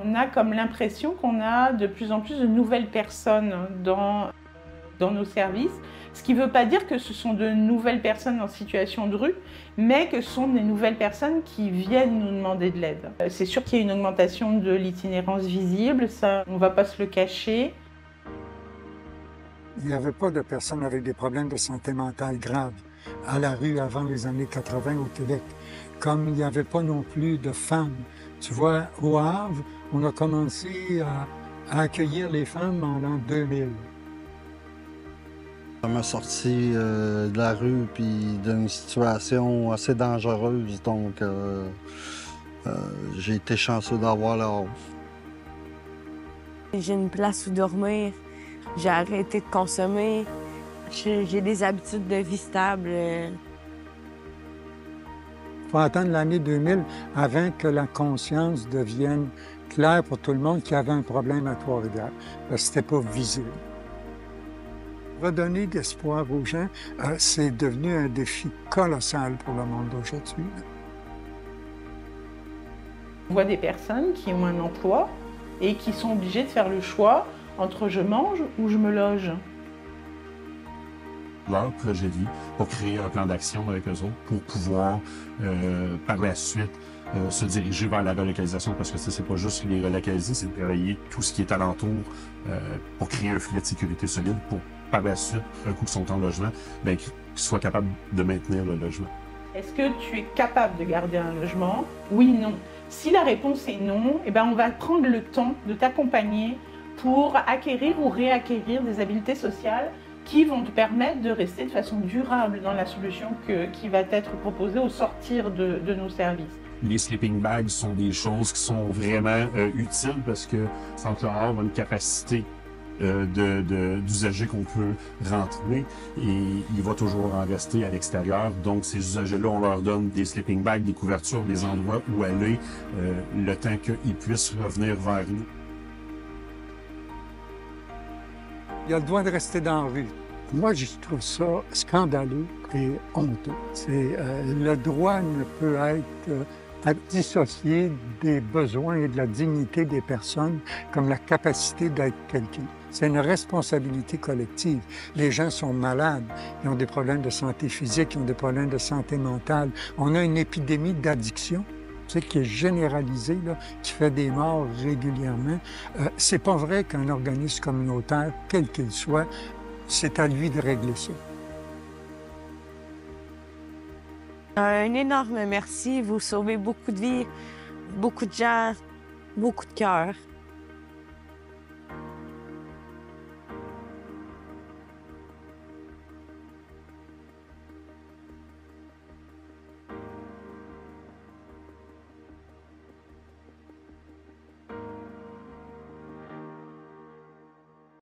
On a comme l'impression qu'on a de plus en plus de nouvelles personnes dans nos services, ce qui ne veut pas dire que ce sont de nouvelles personnes en situation de rue, mais que ce sont des nouvelles personnes qui viennent nous demander de l'aide. C'est sûr qu'il y a une augmentation de l'itinérance visible, ça on ne va pas se le cacher. Il n'y avait pas de personnes avec des problèmes de santé mentale graves à la rue avant les années 80 au Québec, comme il n'y avait pas non plus de femmes. Tu vois, au Havre, on a commencé à accueillir les femmes en l'an 2000. Ça m'a sorti de la rue puis d'une situation assez dangereuse, donc j'ai été chanceux d'avoir la hausse. J'ai une place où dormir, j'ai arrêté de consommer, j'ai des habitudes de vie stables. Il faut attendre l'année 2000 avant que la conscience devienne claire pour tout le monde qu'il y avait un problème à Trois-Rivières, parce que c'était pas visible. Redonner d'espoir aux gens, c'est devenu un défi colossal pour le monde d'aujourd'hui. On voit des personnes qui ont un emploi et qui sont obligées de faire le choix entre je mange ou je me loge. Leur projet de vie pour créer un plan d'action avec eux autres pour pouvoir par la suite se diriger vers la relocalisation, parce que ça, c'est pas juste les relocaliser, c'est de travailler tout ce qui est alentour pour créer un filet de sécurité solide pour par la suite, un coup qu'ils sont en logement, bien, qu'ils soient capables de maintenir le logement. Est-ce que tu es capable de garder un logement? Oui, non. Si la réponse est non, eh ben on va prendre le temps de t'accompagner pour acquérir ou réacquérir des habiletés sociales qui vont te permettre de rester de façon durable dans la solution qui va être proposée au sortir de nos services. Les sleeping bags sont des choses qui sont vraiment utiles parce que Centre Havre a une capacité d'usagers qu'on peut rentrer et il va toujours en rester à l'extérieur. Donc, ces usagers-là, on leur donne des sleeping bags, des couvertures, des endroits où aller le temps qu'ils puissent revenir vers nous. Il a le droit de rester dans la rue. Moi, je trouve ça scandaleux et honteux. Le droit ne peut être dissocié des besoins et de la dignité des personnes comme la capacité d'être quelqu'un. C'est une responsabilité collective. Les gens sont malades, ils ont des problèmes de santé physique, ils ont des problèmes de santé mentale. On a une épidémie d'addiction, tu sais, qui est généralisée, là, qui fait des morts régulièrement. C'est pas vrai qu'un organisme communautaire, quel qu'il soit, c'est à lui de régler ça. Un énorme merci, vous sauvez beaucoup de vies, beaucoup de gens, beaucoup de cœurs.